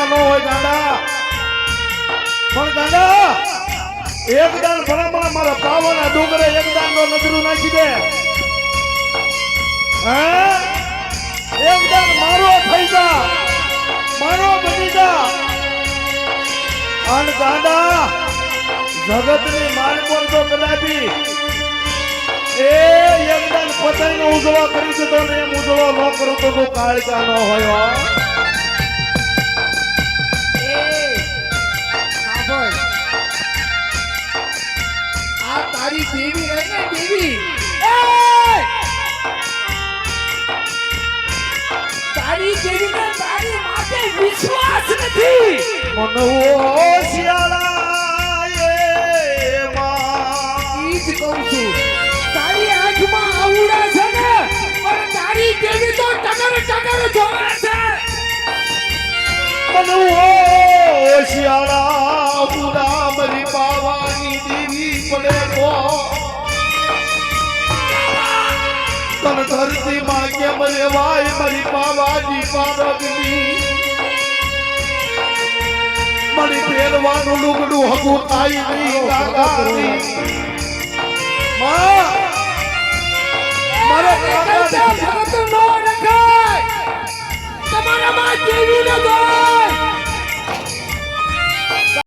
કાળકા નો હોય ગાંડા પણ ગાંડા એક દાન ભલામણ મારા પાવાના ડુંગરે એક દાન નો નજરું નાખી દે એક દાન મારો થઈ જા મારો બની જા અન ગાંડા જગતની માનકોર તો કદાપી એ એક દાન પતાઈનો ઉજળો કરી દીધો ને એમ ઉજળો ન કરું તો તું કાળકા ન હોય તારી દેવી રહે ને દેવી તારી દેવી ને તારી માથે વિશ્વાસ નથી મનવો શિયાળા એ માં ઈ જ કહું છું તારી આંખમાં આવડા છે ને પણ તારી દેવી તો ટગર ટગર જોવે છે મનવો શિયાળા બુરા મરી પાવાની દેવી પડે તો તન ધરતી માં કેમ રેવાય મરી પાવાની પારગની મરી પહેરવાનું લુગડું હગું થાય નહીં કાકાની માં મારો કાકા ભગત નો રખાય તમારા માં દેવી ન જાય